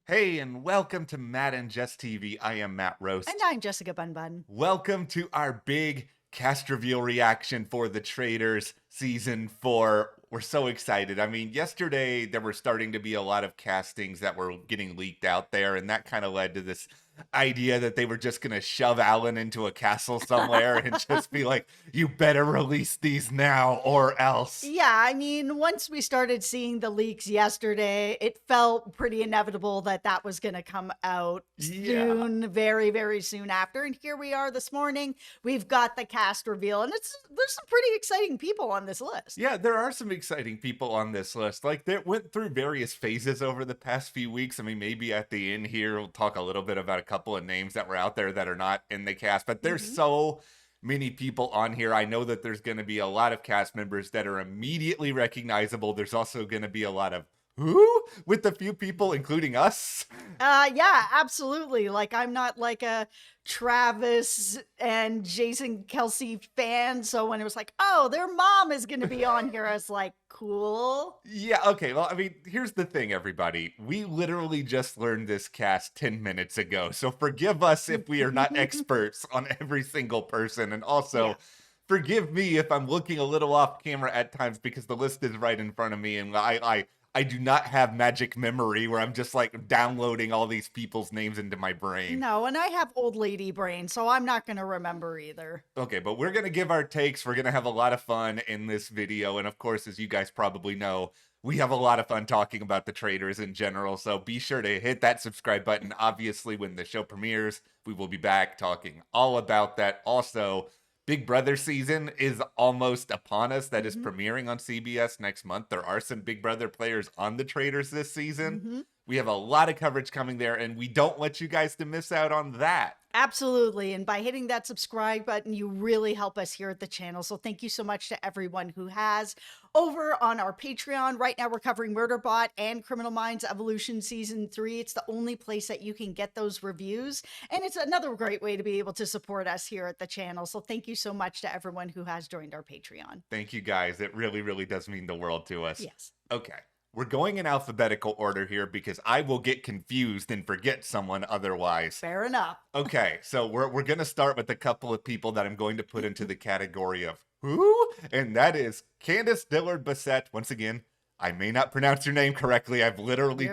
Hey, and welcome to Matt and Jess TV. I am Matt Roast. And I'm Jessica Bun Bun. Welcome to our big cast reveal reaction for The Traitors Season 4. We're so excited. I mean, yesterday there were starting to be a lot of castings that were getting leaked out there, and that kind of led to this idea that they were just going to shove Alan into a castle somewhere and just be like, you better release these now or else. Yeah, I mean, once we started seeing the leaks yesterday, it felt pretty inevitable that that was going to come out soon, very, very soon after. And here we are this morning. We've got the cast reveal, and there's some pretty exciting people on this list. Yeah, there are some exciting people on this list. Like, they went through various phases over the past few weeks. I mean, maybe at the end here, we'll talk a little bit about a couple of names that were out there that are not in the cast, but there's so many people on here. I know that there's going to be a lot of cast members that are immediately recognizable. There's also going to be a lot of who with a few people, including us. Yeah, absolutely. Like, I'm not like a Travis and Jason Kelce fan. So when it was like, oh, their mom is going to be on here, I was like, cool. Yeah, okay. Well, I mean, here's the thing, everybody. We literally just learned this cast 10 minutes ago. So forgive us if we are not experts on every single person. And also, forgive me if I'm looking a little off camera at times because the list is right in front of me. And I do not have magic memory where I'm just like downloading all these people's names into my brain. No, and I have old lady brain, so I'm not going to remember either. Okay, but we're going to give our takes. We're going to have a lot of fun in this video. And of course, as you guys probably know, we have a lot of fun talking about the Traitors in general. So be sure to hit that subscribe button. Obviously, when the show premieres, we will be back talking all about that. Also, Big Brother season is almost upon us. That is premiering on CBS next month. There are some Big Brother players on the Traitors this season. We have a lot of coverage coming there, and we don't want you guys to miss out on that. Absolutely. And by hitting that subscribe button, you really help us here at the channel. So thank you so much to everyone who has. Over on our Patreon, right now we're covering Murderbot and Criminal Minds Evolution Season 3. It's the only place that you can get those reviews. And it's another great way to be able to support us here at the channel. So thank you so much to everyone who has joined our Patreon. Thank you, guys. It really, really does mean the world to us. Yes. Okay. We're going in alphabetical order here because I will get confused and forget someone otherwise. Fair enough. Okay, so we're going to start with a couple of people that I'm going to put into the category of who? And that is Candace Dillard Bassett. Once again, I may not pronounce your name correctly. I've literally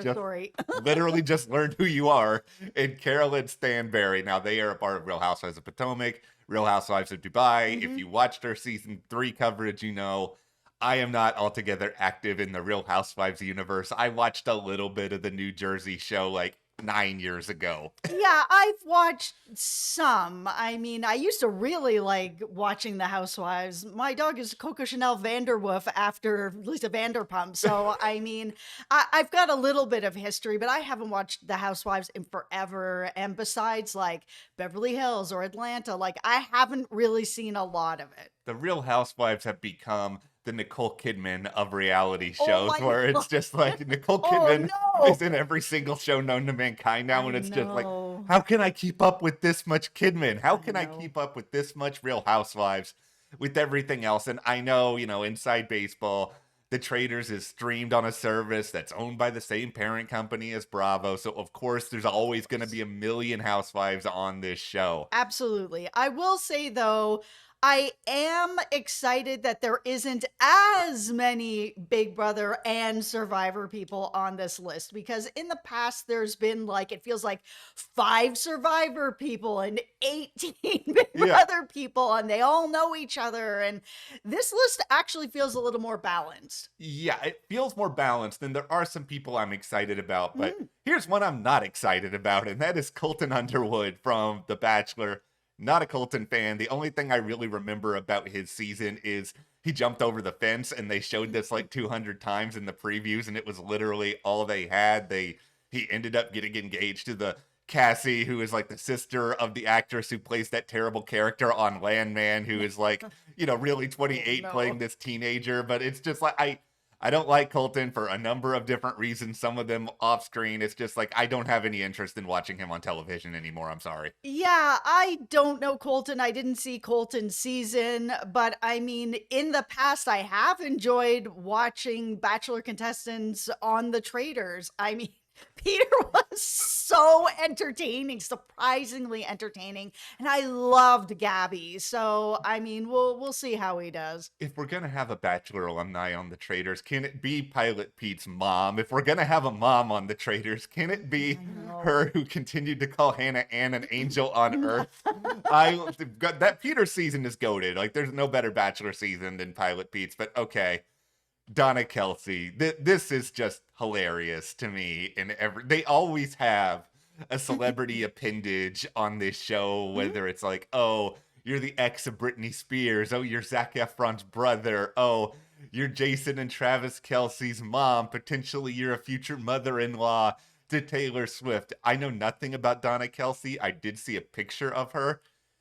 just learned who you are. And Carolyn Stanberry. Now, they are a part of Real Housewives of Potomac, Real Housewives of Dubai. If you watched our season 3 coverage, you know I am not altogether active in the Real Housewives universe. I watched a little bit of the New Jersey show like 9 years ago. Yeah, I've watched some. I mean, I used to really like watching the Housewives. My dog is Coco Chanel Vanderwoof after Lisa Vanderpump. So, I mean, I've got a little bit of history, but I haven't watched the Housewives in forever. And besides like Beverly Hills or Atlanta, like I haven't really seen a lot of it. The Real Housewives have become the Nicole Kidman of reality shows, where it's just like Nicole Kidman is in every single show known to mankind now, and it's just like, how can I keep up with this much Kidman? How can I keep up with this much Real Housewives with everything else? And I know, you know, inside baseball, The Traitors is streamed on a service that's owned by the same parent company as Bravo. So, of course, there's always going to be a million housewives on this show. Absolutely. I will say, though, I am excited that there isn't as many Big Brother and Survivor people on this list, because in the past there's been like, it feels like 5 Survivor people and 18 Big Brother people, and they all know each other. And this list actually feels a little more balanced. Yeah, it feels more balanced, and there are some people I'm excited about, but here's one I'm not excited about, and that is Colton Underwood from The Bachelor. Not a Colton fan. The only thing I really remember about his season is he jumped over the fence, and they showed this like 200 times in the previews, and it was literally all they had. He ended up getting engaged to the Cassie, who is like the sister of the actress who plays that terrible character on Landman, who is like, you know, really 28 playing this teenager. But it's just like, I don't like Colton for a number of different reasons. Some of them off screen. It's just like, I don't have any interest in watching him on television anymore. I'm sorry. Yeah, I don't know Colton. I didn't see Colton's season, but I mean, in the past, I have enjoyed watching Bachelor contestants on the Traitors. I mean, Peter was so entertaining, surprisingly entertaining. And I loved Gabby. So, I mean, we'll see how he does. If we're gonna have a Bachelor alumni on the Traitors, can it be Pilot Pete's mom? If we're gonna have a mom on the Traitors, can it be her who continued to call Hannah Ann an angel on Earth? That Peter season is goated. Like, there's no better Bachelor season than Pilot Pete's. But okay, Donna Kelce, this is just hilarious to me. And they always have a celebrity appendage on this show, whether it's like, oh, you're the ex of Britney Spears. Oh, you're Zac Efron's brother. Oh, you're Jason and Travis Kelce's mom. Potentially, you're a future mother-in-law to Taylor Swift. I know nothing about Donna Kelce. I did see a picture of her.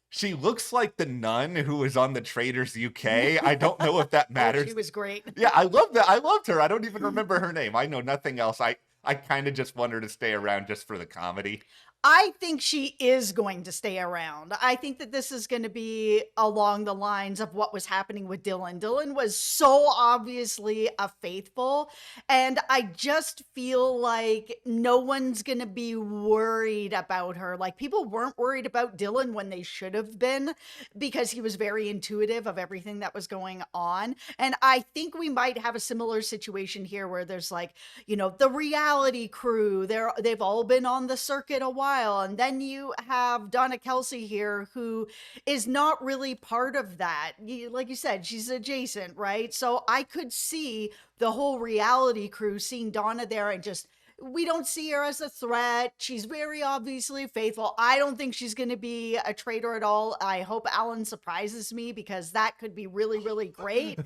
She looks like the nun who was on the Traitors UK. I don't know if that matters. Oh, she was great. Yeah, I love that. I loved her. I don't even remember her name. I know nothing else. I kind of just want her to stay around just for the comedy. I think she is going to stay around. I think that this is going to be along the lines of what was happening with Dylan. Dylan was so obviously a faithful, and I just feel like no one's going to be worried about her. Like, people weren't worried about Dylan when they should have been, because he was very intuitive of everything that was going on. And I think we might have a similar situation here where there's like, you know, the reality crew. They've all been on the circuit a while. And then you have Donna Kelce here, who is not really part of that. Like you said, she's adjacent, right? So I could see the whole reality crew seeing Donna there and just, we don't see her as a threat. She's very obviously faithful. I don't think she's going to be a traitor at all. I hope Alan surprises me, because that could be really, really great.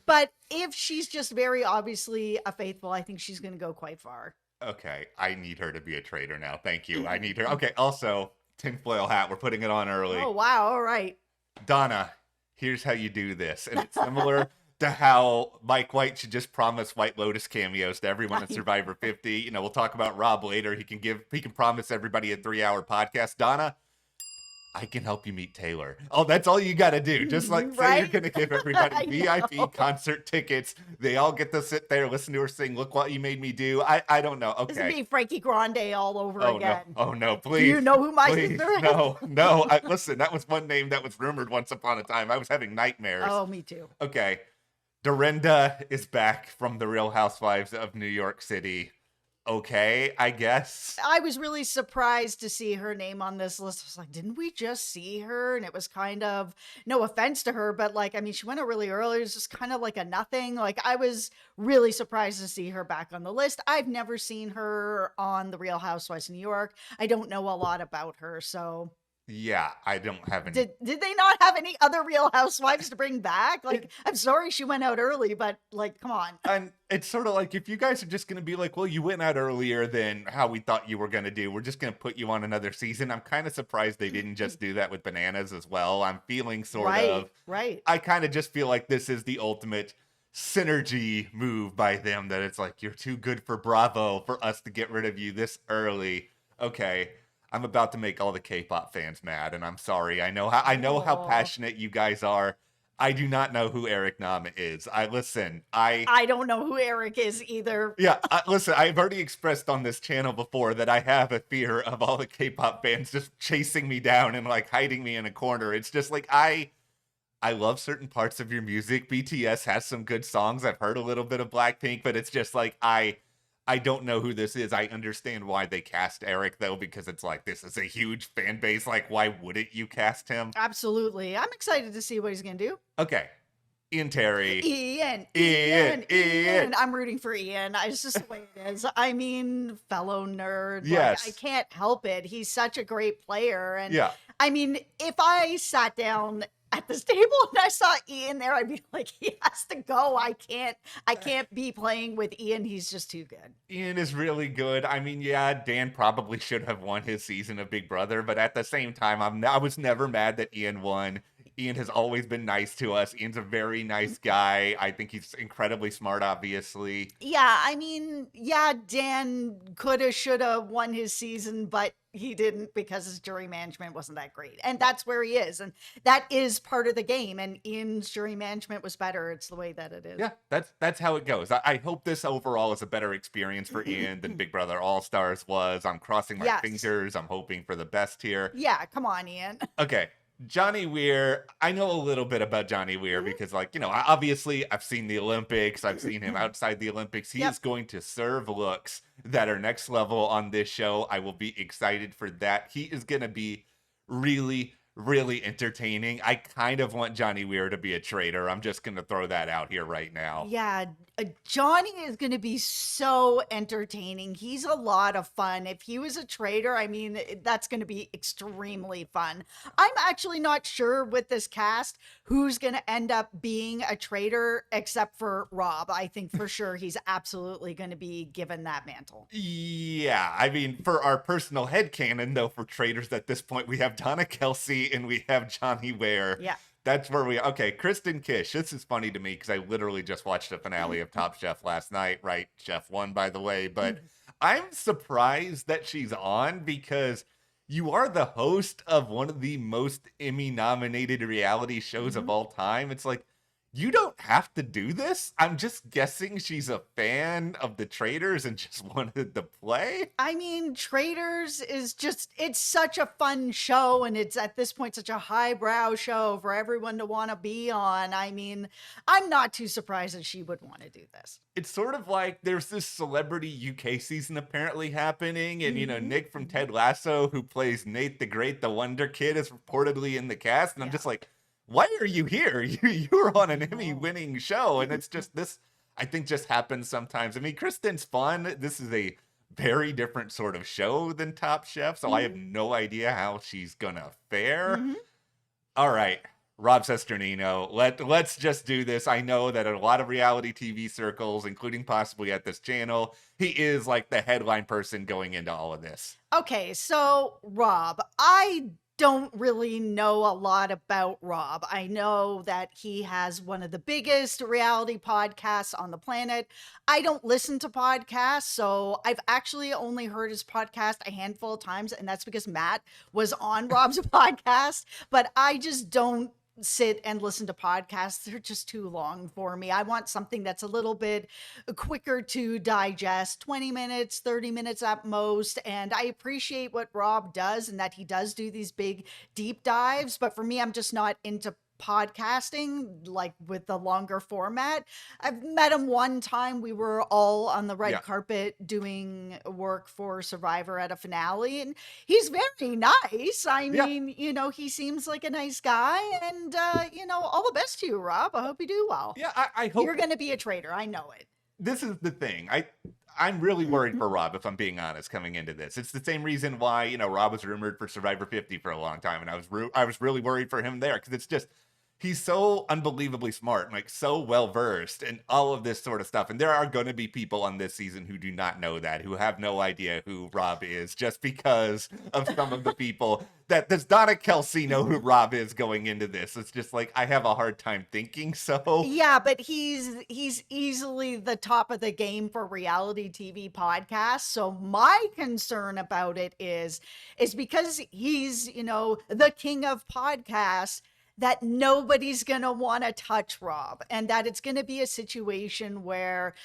But if she's just very obviously a faithful, I think she's going to go quite far. Okay, I need her to be a traitor now. Thank you. I need her. Okay, also, tinfoil hat. We're putting it on early. Oh, wow. All right. Donna, here's how you do this. And it's similar to how Mike White should just promise White Lotus cameos to everyone in Survivor 50. You know, we'll talk about Rob later. He can promise everybody a 3-hour podcast. Donna, I can help you meet Taylor. Oh, that's all you got to do. Just like say you're going to give everybody VIP concert tickets. They all get to sit there, listen to her sing, look what you made me do. I don't know. Okay. This would be Frankie Grande all over again. No. Oh, no, please. Do you know who my please, sister is? No. Listen, that was one name that was rumored once upon a time. I was having nightmares. Oh, me too. Okay. Dorinda is back from the Real Housewives of New York City. Okay, I guess. I was really surprised to see her name on this list. I was like, didn't we just see her? And it was kind of, no offense to her, but like, I mean, she went out really early. It was just kind of like a nothing. Like, I was really surprised to see her back on the list. I've never seen her on The Real Housewives of New York. I don't know a lot about her, so... Yeah, I don't have any. Did they not have any other Real Housewives to bring back? Like, I'm sorry she went out early, but like, come on. And it's sort of like, if you guys are just going to be like, well, you went out earlier than how we thought you were going to do, we're just going to put you on another season. I'm kind of surprised they didn't just do that with Bananas as well. I'm feeling sort of. Right. I kind of just feel like this is the ultimate synergy move by them, that it's like, you're too good for Bravo for us to get rid of you this early. Okay. I'm about to make all the K-pop fans mad, and I'm sorry. I know how passionate you guys are. I do not know who Eric Nam is. I don't know who Eric is either. Yeah, listen, I've already expressed on this channel before that I have a fear of all the K-pop fans just chasing me down and like hiding me in a corner. It's just like, I love certain parts of your music. BTS has some good songs. I've heard a little bit of Blackpink, but it's just like, I don't know who this is. I understand why they cast Eric, though, because it's like, this is a huge fan base. Like, why wouldn't you cast him? Absolutely. I'm excited to see what he's going to do. Okay. Ian Terry. Ian. I'm rooting for Ian. It's just the way it is. I mean, fellow nerd. Yes. Like, I can't help it. He's such a great player. And yeah. I mean, if I sat down at this table and I saw Ian there, I'd be like, he has to go. I can't be playing with Ian. He's just too good. Ian is really good. I mean, yeah, Dan probably should have won his season of Big Brother, but at the same time, I was never mad that Ian won. Ian has always been nice to us. Ian's a very nice guy. I think he's incredibly smart, obviously. Yeah, I mean, yeah, Dan coulda, shoulda won his season, but he didn't because his jury management wasn't that great. And that's where he is. And that is part of the game. And Ian's jury management was better. It's the way that it is. Yeah, that's how it goes. I hope this overall is a better experience for Ian than Big Brother All Stars was. I'm crossing my Yes. fingers. I'm hoping for the best here. Yeah, come on, Ian. Okay. Johnny Weir, I know a little bit about Johnny Weir because, like, you know, obviously I've seen the Olympics. I've seen him outside the Olympics. He Yep. is going to serve looks that are next level on this show. I will be excited for that. He is going to be really, really entertaining. I kind of want Johnny Weir to be a traitor. I'm just going to throw that out here right now. Yeah, Johnny is going to be so entertaining. He's a lot of fun. If he was a traitor, I mean, that's going to be extremely fun. I'm actually not sure with this cast who's going to end up being a traitor except for Rob. I think for sure he's absolutely going to be given that mantle. Yeah, I mean, for our personal headcanon, though, for traitors at this point, we have Donna Kelce and we have Johnny Weir. Yeah. That's where we... Okay, Kristen Kish. This is funny to me because I literally just watched the finale of Top Chef last night. Right? Chef won, by the way. But I'm surprised that she's on because you are the host of one of the most Emmy-nominated reality shows of all time. It's like, you don't have to do this. I'm just guessing she's a fan of the Traitors and just wanted to play. I mean, Traitors is just, it's such a fun show, and it's at this point such a highbrow show for everyone to want to be on. I mean, I'm not too surprised that she would want to do this. It's sort of like there's this celebrity UK season apparently happening, and you know, Nick from Ted Lasso, who plays Nate the Great, the Wonder Kid, is reportedly in the cast, and I'm just like, why are you here? You're on an Emmy-winning show, and it's just this, I think, just happens sometimes. I mean, Kristen's fun. This is a very different sort of show than Top Chef, so I have no idea how she's gonna fare. All right, Rob Cesternino, let's just do this. I know that in a lot of reality TV circles, including possibly at this channel, he is like the headline person going into all of this. Okay, so Rob, I don't really know a lot about Rob. I know that he has one of the biggest reality podcasts on the planet. I don't listen to podcasts, so I've actually only heard his podcast a handful of times, and that's because Matt was on Rob's podcast, but I just don't sit and listen to podcasts. They're just too long for me. I want something that's a little bit quicker to digest, 20 minutes, 30 minutes at most. And I appreciate what Rob does and that he does do these big deep dives. But for me, I'm just not into podcasting like with the longer format. I've met him one time. We were all on the red carpet doing work for Survivor at a finale, and he's very nice. I mean, you know, he seems like a nice guy, and you know, all the best to you, Rob. I hope you do well. Yeah, I hope you're going to be a traitor. I know it. This is the thing. I'm really worried for Rob, if I'm being honest, coming into this. It's the same reason why, you know, Rob was rumored for Survivor 50 for a long time, and I was really worried for him there because it's just, he's so unbelievably smart and like so well versed and all of this sort of stuff. And there are going to be people on this season who do not know that, who have no idea who Rob is just because of some of the people that does Donna Kelce know who Rob is going into this. It's just like, I have a hard time thinking so. Yeah, but he's easily the top of the game for reality TV podcasts. So my concern about it is because he's, you know, the king of podcasts, that nobody's going to want to touch Rob, and that it's going to be a situation where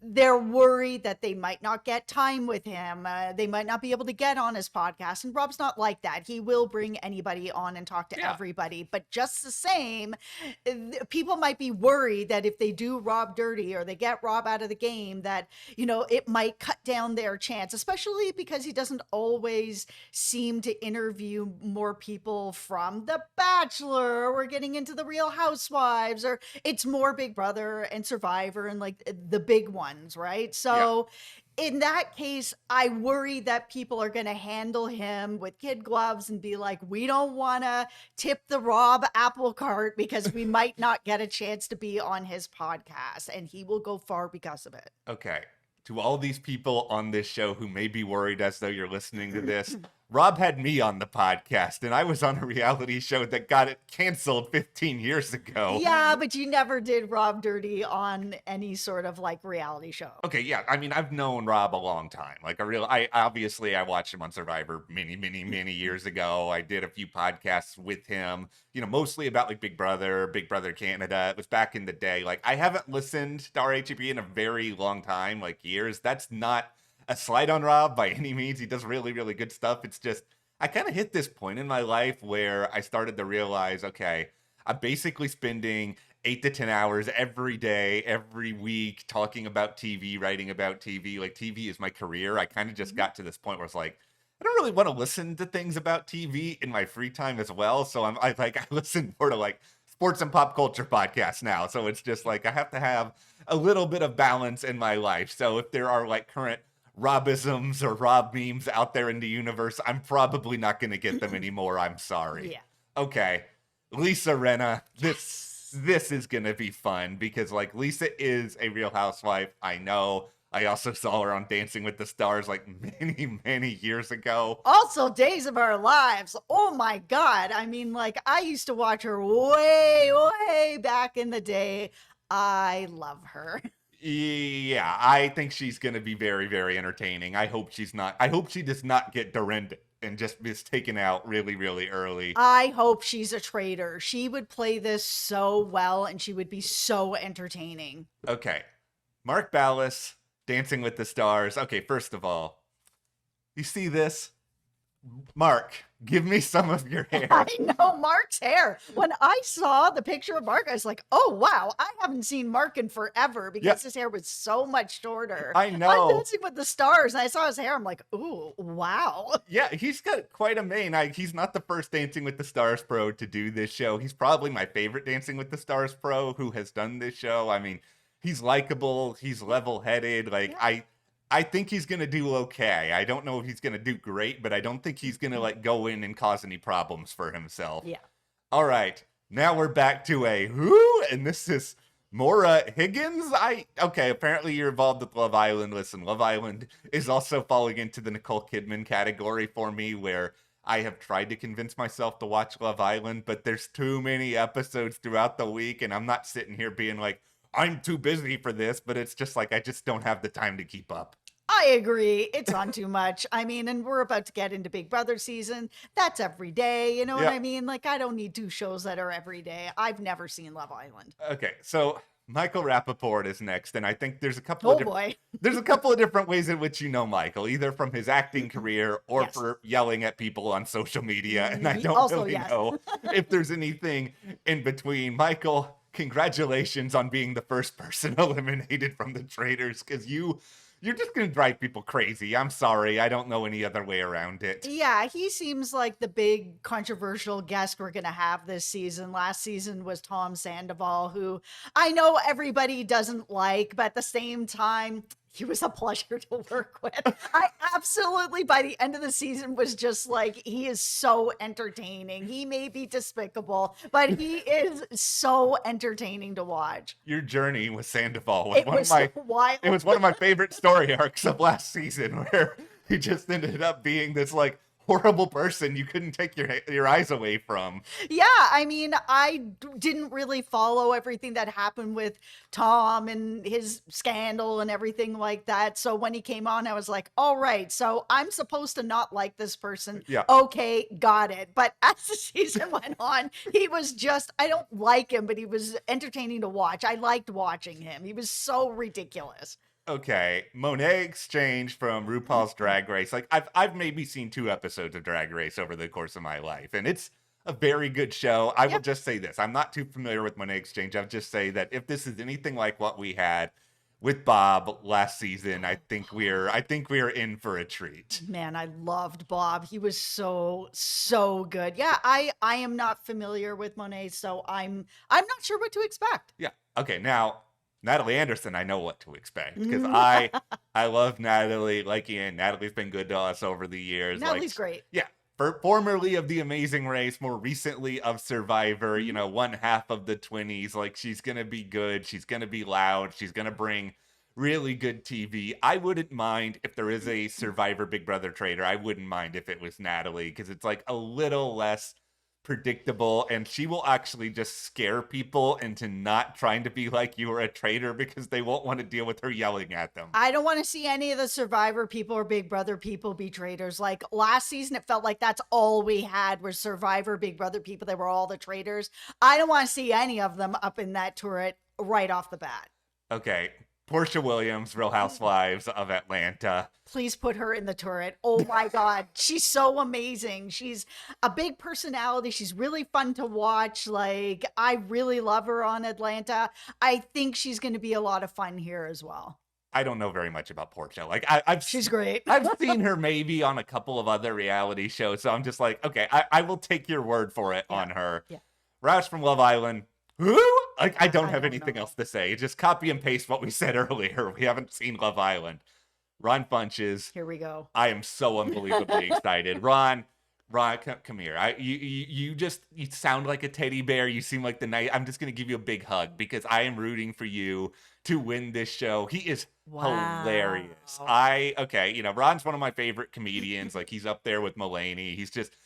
they're worried that they might not get time with him. They might not be able to get on his podcast. And Rob's not like that. He will bring anybody on and talk to everybody. But just the same, people might be worried that if they do Rob dirty or they get Rob out of the game, that, you know, it might cut down their chance, especially because he doesn't always seem to interview more people from The Bachelor, or we're getting into the Real Housewives, or it's more Big Brother and Survivor and like the big ones, right? So in that case, I worry that people are going to handle him with kid gloves and be like, we don't want to tip the Rob apple cart because we might not get a chance to be on his podcast, and he will go far because of it. Okay. To all these people on this show who may be worried as though you're listening to this, Rob had me on the podcast, and I was on a reality show that got it canceled 15 years ago. Yeah, but you never did Rob dirty on any sort of like reality show. Okay, yeah. I mean, I've known Rob a long time. Like I watched him on Survivor many years ago. I did a few podcasts with him, mostly about like Big Brother Canada. It was back in the day. Like I haven't listened to RHEP in a very long time, like years. That's not a slight on Rob by any means. He does really good stuff. It's just I kind of hit this point in my life where I started to realize, okay, I'm basically spending 8 to 10 hours every day, every week, talking about TV, writing about TV. Like TV is my career. I kind of just got to this point where it's like, I don't really want to listen to things about TV in my free time as well. So I listen more to like sports and pop culture podcasts now. So it's just like I have to have a little bit of balance in my life. So if there are like current Robisms or Rob memes out there in the universe, I'm probably not going to get them anymore. I'm sorry. Yeah. Okay. Lisa Rinna, this is going to be fun because like Lisa is a Real Housewife. I know. I also saw her on Dancing with the Stars like many years ago. Also, Days of Our Lives. Oh my God. I mean, like, I used to watch her way back in the day. I love her. Yeah, I think she's going to be very entertaining. I hope she does not get Dorinda and just is taken out really early. I hope she's a traitor. She would play this so well and she would be so entertaining. Okay. Mark Ballas, Dancing with the Stars. Okay, first of all, you see this? Mark, give me some of your hair. I know Mark's hair. When I saw the picture of Mark, I was like, oh, wow, I haven't seen Mark in forever because his hair was so much shorter. I know. I'm Dancing with the Stars, and I saw his hair. I'm like, ooh, wow. Yeah, he's got quite a mane. He's not the first Dancing with the Stars pro to do this show. He's probably my favorite Dancing with the Stars pro who has done this show. I mean, he's likable. He's level-headed. Like, yeah. I think he's going to do okay. I don't know if he's going to do great, but I don't think he's going to like go in and cause any problems for himself. Yeah. All right. Now we're back to a who? And this is Maura Higgins. Okay, apparently you're involved with Love Island. Listen, Love Island is also falling into the Nicole Kidman category for me where I have tried to convince myself to watch Love Island, but there's too many episodes throughout the week and I'm not sitting here being like, I'm too busy for this, but it's just like I just don't have the time to keep up. I agree. It's on too much. I mean, and we're about to get into Big Brother season. That's every day. You know what I mean? Like, I don't need 2 shows that are every day. I've never seen Love Island. Okay, so Michael Rappaport is next, and I think there's a couple there's a couple of different ways in which you know Michael, either from his acting career or for yelling at people on social media, and I don't really know if there's anything in between. Michael, congratulations on being the first person eliminated from the Traitors, because you're just going to drive people crazy. I'm sorry. I don't know any other way around it. Yeah, he seems like the big controversial guest we're going to have this season. Last season was Tom Sandoval, who I know everybody doesn't like, but at the same time, he was a pleasure to work with. I absolutely, by the end of the season, was just like, he is so entertaining. He may be despicable, but he is so entertaining to watch. Your journey with Sandoval was wild. It was one of my favorite story arcs of last season, where he just ended up being this like horrible person you couldn't take your eyes away from. Yeah, I mean, I didn't really follow everything that happened with Tom and his scandal and everything like that. So when he came on, I was like, all right, so I'm supposed to not like this person. Yeah. Okay, got it. But as the season went on, he was just, I don't like him, but he was entertaining to watch. I liked watching him. He was so ridiculous. Okay, Monet X Change from RuPaul's Drag Race. Like I've maybe seen 2 episodes of Drag Race over the course of my life, and it's a very good show. I will just say this: I'm not too familiar with Monet X Change. I'll just say that if this is anything like what we had with Bob last season, I think we're in for a treat. Man, I loved Bob. He was so good. Yeah, I am not familiar with Monet, so I'm not sure what to expect. Yeah. Okay, now Natalie Anderson, I know what to expect because I love Natalie. Like, Natalie's been good to us over the years. Natalie's great. Yeah. Formerly of The Amazing Race, more recently of Survivor, one half of the 20s. Like, she's going to be good. She's going to be loud. She's going to bring really good TV. I wouldn't mind if there is a Survivor Big Brother traitor. I wouldn't mind if it was Natalie, because it's like a little less predictable, and she will actually just scare people into not trying to be like you are a traitor because they won't want to deal with her yelling at them. I don't want to see any of the Survivor people or Big Brother people be traitors. Like last season, it felt like that's all we had was Survivor, Big Brother people. They were all the traitors. I don't want to see any of them up in that turret right off the bat. Okay, Portia Williams, Real Housewives of Atlanta. Please put her in the turret. Oh my God. She's so amazing. She's a big personality. She's really fun to watch. Like, I really love her on Atlanta. I think she's going to be a lot of fun here as well. I don't know very much about Portia. Like, she's great. I've seen her maybe on a couple of other reality shows, so I'm just like, okay, I will take your word for it on her. Yeah. Roush from Love Island. Who? Like, I don't have anything else to say. Just copy and paste what we said earlier. We haven't seen Love Island. Ron Funches. Here we go. I am so unbelievably excited. Ron, come here. You sound like a teddy bear. You seem like the night. I'm just gonna give you a big hug because I am rooting for you to win this show. He is hilarious. Ron's one of my favorite comedians. Like, he's up there with Mulaney.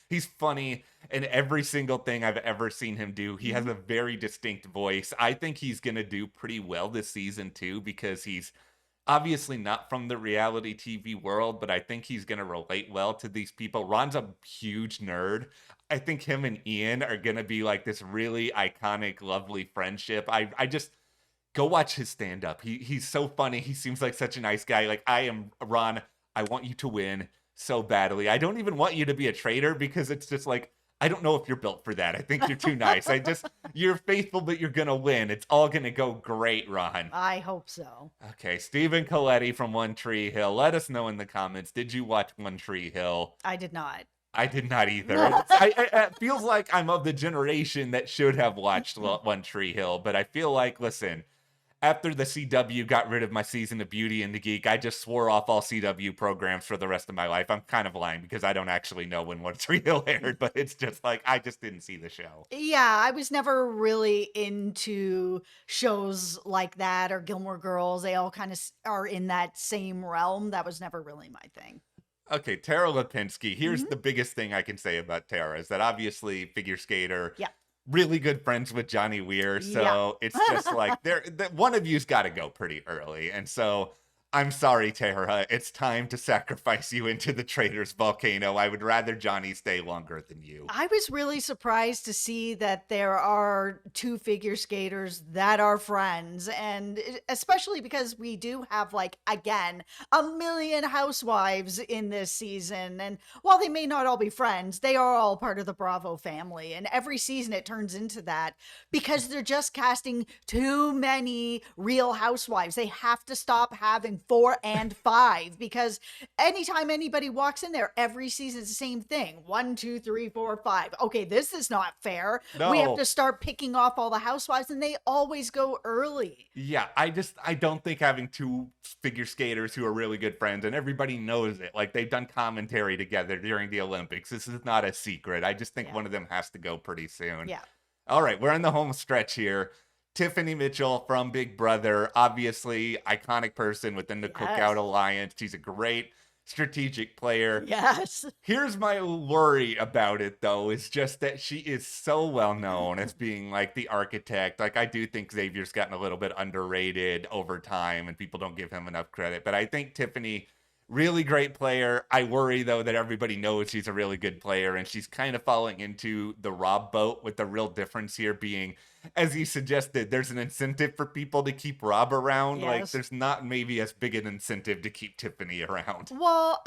He's funny in every single thing I've ever seen him do. He has a very distinct voice. I think he's gonna do pretty well this season too, because he's obviously not from the reality TV world, but I think he's going to relate well to these people. Ron's a huge nerd. I think him and Ian are going to be like this really iconic, lovely friendship. I just go watch his stand up. He's so funny. He seems like such a nice guy. Like, Ron, I want you to win so badly. I don't even want you to be a traitor because it's just like, I don't know if you're built for that. I think you're too nice. You're faithful, but you're going to win. It's all going to go great, Ron. I hope so. Okay, Stephen Coletti from One Tree Hill. Let us know in the comments. Did you watch One Tree Hill? I did not. I did not either. It feels like I'm of the generation that should have watched One Tree Hill, but I feel like, listen, after the CW got rid of my season of Beauty and the Geek, I just swore off all CW programs for the rest of my life. I'm kind of lying because I don't actually know when One Tree Hill aired, but it's just like, I just didn't see the show. Yeah, I was never really into shows like that or Gilmore Girls. They all kind of are in that same realm. That was never really my thing. Okay, Tara Lipinski. Here's the biggest thing I can say about Tara is that obviously figure skater. Yeah. Really good friends with Johnny Weir, so it's just like one of you's got to go pretty early, and so I'm sorry, Tara, it's time to sacrifice you into the Traitors volcano. I would rather Johnny stay longer than you. I was really surprised to see that there are two figure skaters that are friends, and especially because we do have, like, again, a million housewives in this season, and while they may not all be friends, they are all part of the Bravo family, and every season it turns into that because they're just casting too many Real Housewives. They have to stop having 4 and 5 because anytime anybody walks in there, every season it's the same thing. 1, 2, 3, 4, 5. Okay, this is not fair. No. We have to start picking off all the housewives, and they always go early. Yeah, I don't think having two figure skaters who are really good friends, and everybody knows it, like they've done commentary together during the Olympics. This is not a secret. I just think one of them has to go pretty soon. Yeah. All right, we're in the home stretch here. Tiffany Mitchell from Big Brother, obviously iconic person within the Cookout Alliance. She's a great strategic player. Yes. Here's my worry about it, though, is just that she is so well known as being like the architect. Like, I do think Xavier's gotten a little bit underrated over time and people don't give him enough credit. But I think Tiffany, really great player. I worry, though, that everybody knows she's a really good player and she's kind of falling into the Rob boat, with the real difference here being, as he suggested, there's an incentive for people to keep Rob around. Yes. Like, there's not maybe as big an incentive to keep Tiffany around. Well,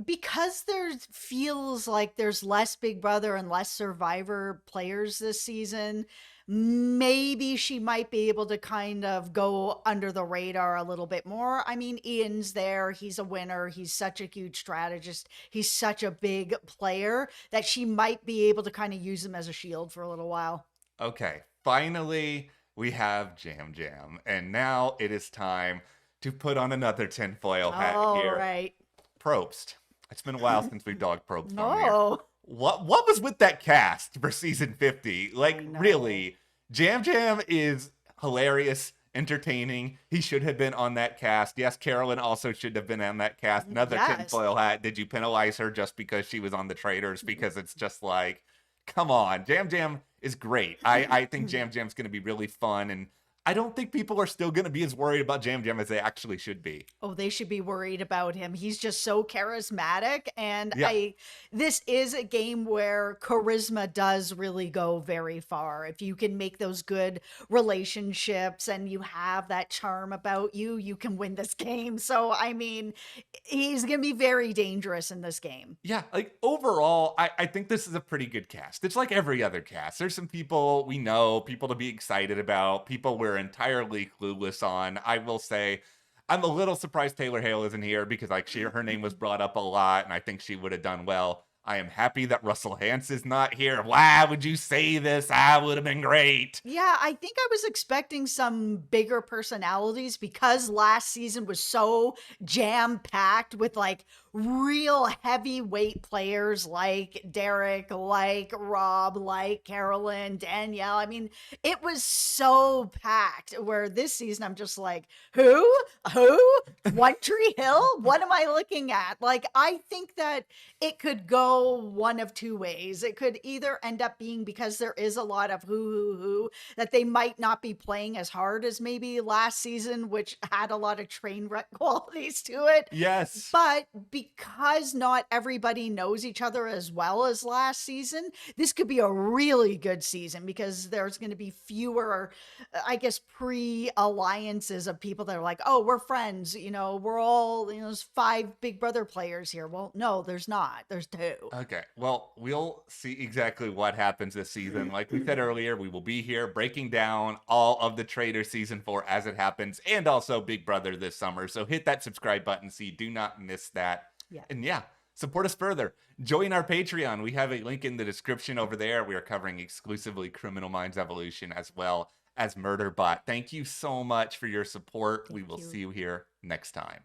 because there feels like there's less Big Brother and less Survivor players this season, maybe she might be able to kind of go under the radar a little bit more. I mean, Ian's there. He's a winner. He's such a huge strategist. He's such a big player that she might be able to kind of use him as a shield for a little while. Okay, finally, we have Jam Jam. And now it is time to put on another tinfoil hat here. All right. Probst. It's been a while since we've dog Probst on here. No. What was with that cast for season 50? Like, really, Jam Jam is hilarious. entertaining. He should have been on that cast. Yes, Carolyn also should have been on that cast. Another Yes. tinfoil hat. Did you penalize her just because she was on the Traitors? Because it's just like, come on. Jam Jam is great. I think Jam Jam's going to be really fun. And I don't think people are still going to be as worried about Jam Jam as they actually should be. Oh, they should be worried about him. He's just so charismatic. And Yeah. this is a game where charisma does really go very far. If you can make those good relationships and you have that charm about you, you can win this game. So, I mean, he's going to be very dangerous in this game. Yeah, like overall, I think this is a pretty good cast. It's like every other cast. There's some people we know, people to be excited about, people we're entirely clueless on. I will say, I'm a little surprised Taylor Hale isn't here because like her name was brought up a lot, and I think she would have done well. I am happy that Russell Hance is not here. Why would you say this? I would have been great. Yeah, I think I was expecting some bigger personalities because last season was so jam packed with like real heavyweight players like Derek, like Rob, like Carolyn, Danielle. I mean, it was so packed where this season I'm just like, who? Who? One Tree Hill? What am I looking at? Like, I think that it could go one of two ways. It could either end up being because there is a lot of who, that they might not be playing as hard as maybe last season, which had a lot of train wreck qualities to it. Yes. But because not everybody knows each other as well as last season, this could be a really good season because there's going to be fewer, I guess, pre-alliances of people that are like, oh, we're friends. You know, we're all, you know, there's 5 Big Brother players here. Well, no, there's not. There's 2. Okay, well, we'll see exactly what happens this season. Like we said earlier, we will be here breaking down all of the Traitors season 4 as it happens, and also Big Brother this summer. So hit that subscribe button so you do not miss that. Yeah. And yeah, support us further. Join our Patreon. We have a link in the description over there. We are covering exclusively Criminal Minds Evolution as well as Murderbot. Thank you so much for your support. We will see you here next time.